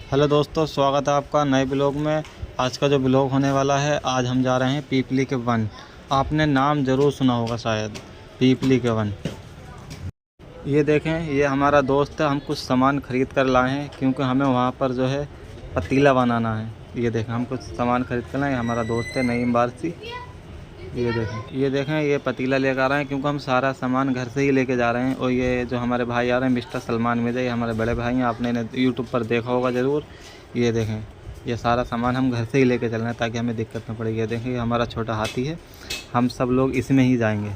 Hello दोस्तों, स्वागत है आपका नए ब्लॉग में। आज का जो ब्लॉग होने वाला है, आज हम जा रहे हैं पीपली के वन। आपने नाम ज़रूर सुना होगा शायद, पीपली के वन। ये देखें, ये हमारा दोस्त है। हम कुछ सामान ख़रीद कर लाए हैं क्योंकि हमें वहाँ पर जो है पतीला बनाना है। ये देखें, हम कुछ सामान ख़रीद कर लाए। हमारा दोस्त है नईम बारसी। ये देखें ये पतीला लेकर आ रहे हैं क्योंकि हम सारा सामान घर से ही लेके जा रहे हैं। और ये जो हमारे भाई आ रहे हैं, मिस्टर सलमान मिर्ज़ा, ये हमारे बड़े भाई हैं। आपने इन्हें यूट्यूब पर देखा होगा ज़रूर। ये देखें, ये सारा सामान हम घर से ही लेके चल रहे हैं ताकि हमें दिक्कत ना पड़े। ये देखें, ये हमारा छोटा हाथी है। हम सब लोग इसमें ही जाएंगे।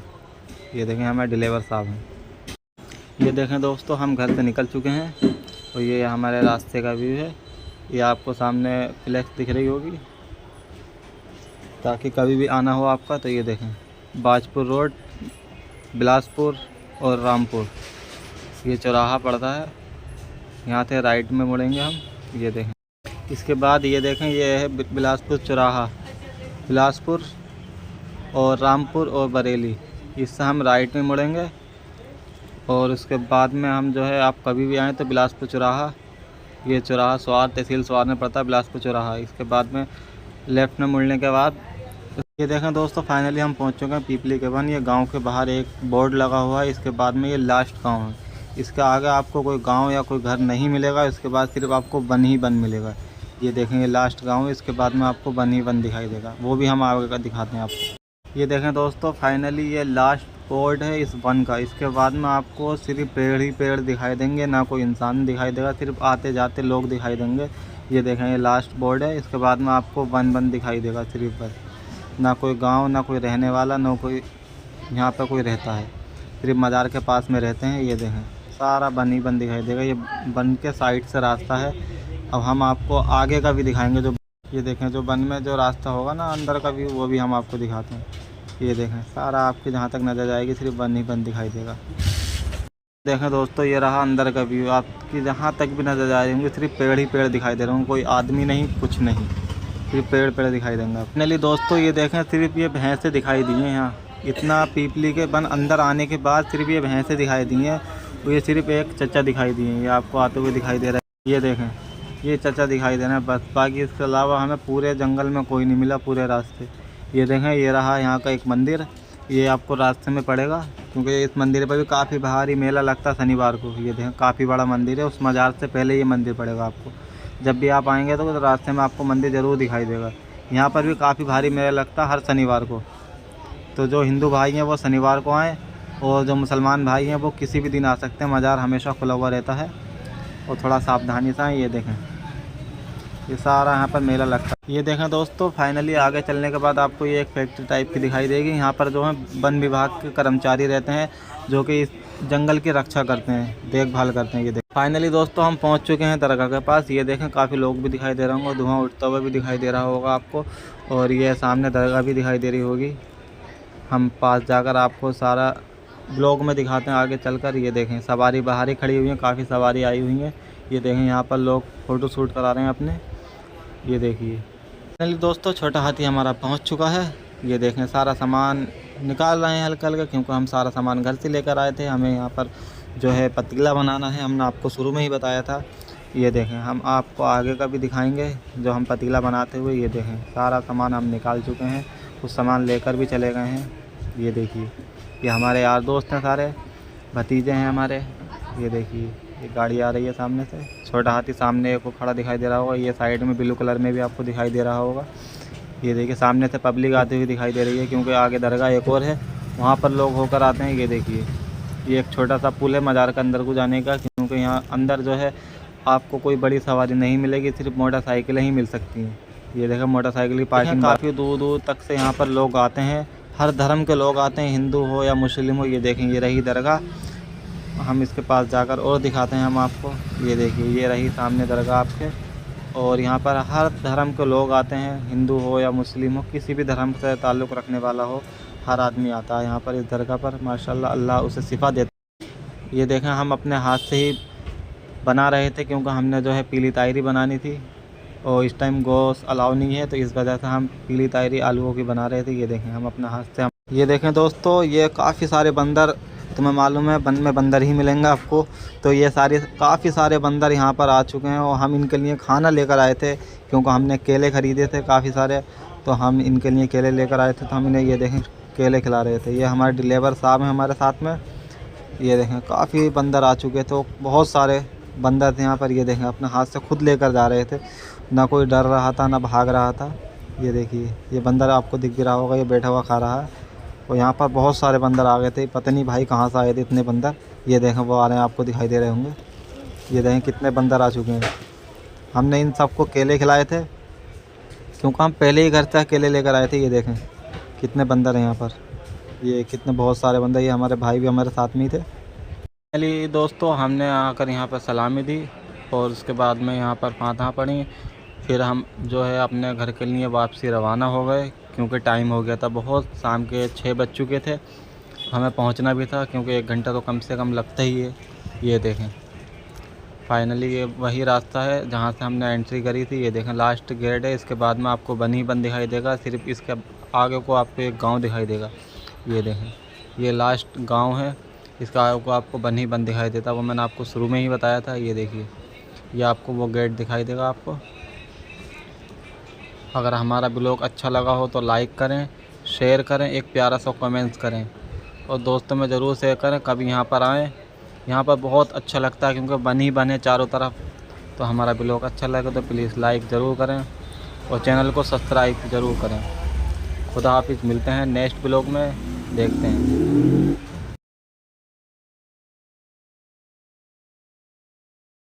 ये देखें, हमारे डिलीवर साहब हैं। ये देखें दोस्तों, हम घर से निकल चुके हैं और ये हमारे रास्ते का व्यू है। ये आपको सामने फ्लैक्स दिख रही होगी, ताकि कभी भी आना हो आपका तो ये देखें, बाजपुर रोड, बिलासपुर और रामपुर, ये चौराहा पड़ता है। यहाँ से राइट में मुड़ेंगे हम। ये देखें, इसके बाद ये देखें, ये है बिलासपुर चौराहा। बिलासपुर और रामपुर और बरेली, इससे हम राइट में मुड़ेंगे। और उसके बाद में हम जो है, आप कभी भी आएँ तो बिलासपुर चौराहा, ये चौराहा स्वार, तहसील स्वार में पड़ता है बिलासपुर चौराहा। इसके बाद में लेफ़्ट में मुड़ने के बाद ये देखें दोस्तों, फाइनली हम पहुंच चुके हैं पीपली के वन। ये गांव के बाहर एक बोर्ड लगा हुआ है। इसके बाद में ये लास्ट गांव है। इसके आगे आपको कोई गांव या कोई घर नहीं मिलेगा। इसके बाद सिर्फ आपको वन ही वन मिलेगा। ये देखें, ये लास्ट गांव है। इसके बाद में आपको वन ही वन दिखाई देगा, वो भी हम आगे का दिखाते हैं आपको। ये देखें दोस्तों, फाइनली ये लास्ट बोर्ड है इस वन का। इसके बाद में आपको सिर्फ पेड़ ही पेड़ दिखाई देंगे, ना कोई इंसान दिखाई देगा, सिर्फ आते जाते लोग दिखाई देंगे। ये देखें, ये लास्ट बोर्ड है। इसके बाद में आपको वन वन दिखाई देगा सिर्फ, बस। ना कोई गांव, ना कोई रहने वाला, ना कोई यहाँ पर कोई रहता है। सिर्फ मज़ार के पास में रहते हैं। ये देखें, सारा बन ही बन दिखाई देगा। ये बन के साइड से रास्ता है। अब हम आपको आगे का भी दिखाएंगे। जो ये देखें, जो बन में जो रास्ता होगा ना अंदर का भी, वो भी हम आपको दिखाते हैं। ये देखें, सारा आपकी जहाँ तक नज़र जाएगी सिर्फ बन ही बन दिखाई देगा। देखें दोस्तों, ये रहा अंदर का व्यू। आपकी जहाँ तक भी नज़र जा रही होंगी सिर्फ पेड़ ही पेड़ दिखाई दे रहे होंगे, कोई आदमी नहीं, कुछ नहीं, सिर्फ पेड़ पेड़ दिखाई देंगे। फाइनली दोस्तों, ये देखें, सिर्फ ये भैंसें दिखाई दी हैं यहाँ। इतना पीपली के वन अंदर आने के बाद सिर्फ ये भैंसें दिखाई दी हैं। और ये सिर्फ एक चचा दिखाई दिए हैं, ये आपको आते हुए दिखाई दे रहा है। ये देखें, ये चचा दिखाई दे रहे हैं बस। बाकी इसके अलावा हमें पूरे जंगल में कोई नहीं मिला, पूरे रास्ते। ये देखें, ये रहा यहाँ का एक मंदिर। ये आपको रास्ते में पड़ेगा क्योंकि इस मंदिर पर भी काफ़ी भारी मेला लगता है शनिवार को। ये देखें, काफ़ी बड़ा मंदिर है। उस मज़ार से पहले ये मंदिर पड़ेगा आपको। जब भी आप आएंगे तो रास्ते में आपको मंदिर ज़रूर दिखाई देगा। यहाँ पर भी काफ़ी भारी मेला लगता है हर शनिवार को। तो जो हिंदू भाई हैं वो शनिवार को आएँ, और जो मुसलमान भाई हैं वो किसी भी दिन आ सकते हैं। मज़ार हमेशा खुला हुआ रहता है और थोड़ा सावधानी से आएँ। ये देखें, ये सारा यहाँ पर मेला लगता है। ये देखें दोस्तों, फाइनली आगे चलने के बाद आपको ये एक फैक्ट्री टाइप की दिखाई देगी। यहाँ पर जो है वन विभाग के कर्मचारी रहते हैं, जो कि इस जंगल की रक्षा करते हैं, देखभाल करते हैं। ये देखें, फाइनली दोस्तों हम पहुँच चुके हैं दरगाह के पास। ये देखें, काफ़ी लोग भी दिखाई दे रहे होंगे, धुआं उठता हुआ भी दिखाई दे रहा होगा आपको। और ये सामने दरगाह भी दिखाई दे रही होगी। हम पास जाकर आपको सारा ब्लॉग में दिखाते हैं आगे चलकर। ये देखें, सवारी बाहर ही खड़ी हुई है, काफ़ी सवारी आई हुई हैं। ये देखें, यहाँ पर लोग फ़ोटो शूट करा रहे हैं अपने। ये देखिए, फाइनली दोस्तों छोटा हाथी हमारा पहुंच चुका है। ये देखें, सारा सामान निकाल रहे हैं हल्का हल्का, क्योंकि हम सारा सामान घर से लेकर आए थे। हमें यहाँ पर जो है पतीला बनाना है, हमने आपको शुरू में ही बताया था। ये देखें, हम आपको आगे का भी दिखाएंगे जो हम पतीला बनाते हुए। ये देखें, सारा सामान हम निकाल चुके हैं, कुछ सामान लेकर भी चले गए हैं। ये देखिए, ये हमारे यार दोस्त हैं, सारे भतीजे हैं हमारे। ये देखिए, ये गाड़ी आ रही है सामने से। छोटा हाथी सामने को खड़ा दिखाई दे रहा होगा। ये साइड में ब्लू कलर में भी आपको दिखाई दे रहा होगा। ये देखिए, सामने से पब्लिक आती हुई दिखाई दे रही है, क्योंकि आगे दरगाह एक और है, वहाँ पर लोग होकर आते हैं। ये देखिए, ये एक छोटा सा पुल है मज़ार के अंदर को जाने का, क्योंकि यहाँ अंदर जो है आपको कोई बड़ी सवारी नहीं मिलेगी, सिर्फ मोटरसाइकिलें ही मिल सकती हैं। ये देखो, मोटरसाइकिल की पार्किंग काफ़ी दूर दूर तक से यहाँ पर लोग आते हैं। हर धर्म के लोग आते हैं, हिंदू हो या मुस्लिम हो। ये देखें, ये रही दरगाह। हम इसके पास जाकर और दिखाते हैं हम आपको। ये देखिए, ये रही सामने दरगाह आपके। और यहाँ पर हर धर्म के लोग आते हैं, हिंदू हो या मुस्लिम हो, किसी भी धर्म से ताल्लुक़ रखने वाला हो, हर आदमी आता है यहाँ पर इस दरगाह पर। माशाल्लाह, अल्लाह उसे शिफा देता है। ये देखें, हम अपने हाथ से ही बना रहे थे, क्योंकि हमने जो है पीली तायरी बनानी थी और इस टाइम गोश्त अलाउ नहीं है, तो इस वजह से हम पीली तायरी आलूओं की बना रहे थे। ये देखें, हम अपने हाथ से ये देखें दोस्तों, ये काफ़ी सारे बंदर तुम्हें मालूम है वन में बंदर ही मिलेंगे आपको। तो ये काफ़ी सारे बंदर यहाँ पर आ चुके हैं और हम इनके लिए खाना लेकर आए थे, क्योंकि हमने केले ख़रीदे थे काफ़ी सारे। तो हम इनके लिए केले लेकर आए थे, तो हम इन्हें ये देखें केले खिला रहे थे। ये हमारे डिलीवर साहब हैं हमारे साथ में। ये देखें काफ़ी बंदर आ चुके, तो बहुत सारे बंदर थे यहाँ पर। ये देखें अपने हाथ से खुद लेकर जा रहे थे, ना कोई डर रहा था ना भाग रहा था। ये देखिए ये बंदर आपको दिख भी रहा होगा, ये बैठा हुआ खा रहा है। और यहाँ पर बहुत सारे बंदर आ गए थे, पता नहीं भाई कहाँ से आए थे इतने बंदर। ये देखें वो आ रहे हैं, आपको दिखाई दे रहे होंगे। ये देखें कितने बंदर आ चुके हैं। हमने इन सबको केले खिलाए थे, क्योंकि हम पहले ही घर से केले लेकर आए थे। ये देखें कितने बंदर हैं यहाँ पर, ये कितने बहुत सारे बंदर। ये हमारे भाई भी हमारे साथ में ही थे। पहले दोस्तों हमने आकर यहाँ पर सलामी दी और उसके बाद में यहाँ पर फातहा पढ़ी। फिर हम जो है अपने घर के लिए वापसी रवाना हो गए, क्योंकि टाइम हो गया था बहुत, शाम के 6 बज चुके थे। हमें पहुंचना भी था, क्योंकि 1 घंटा तो कम से कम लगता ही है। ये देखें फाइनली ये वही रास्ता है जहां से हमने एंट्री करी थी। ये देखें लास्ट गेट है, इसके बाद में आपको वन ही वन दिखाई देगा। सिर्फ इसके आगे को आपको एक गाँव दिखाई देगा। ये देखें ये लास्ट गाँव है, इसका आगे को आपको वन ही वन दिखाई देता। वो मैंने आपको शुरू में ही बताया था। ये देखिए ये आपको वो गेट दिखाई देगा आपको। अगर हमारा ब्लॉग अच्छा लगा हो तो लाइक करें, शेयर करें, एक प्यारा सा कमेंट्स करें और दोस्तों में ज़रूर शेयर करें। कभी यहाँ पर आएँ, यहाँ पर बहुत अच्छा लगता है, क्योंकि वन ही वन है चारों तरफ। तो हमारा ब्लॉग अच्छा लगे तो प्लीज़ लाइक ज़रूर करें और चैनल को सब्सक्राइब ज़रूर करें। खुदा हाफिज़, मिलते हैं नेक्स्ट ब्लॉग में, देखते हैं।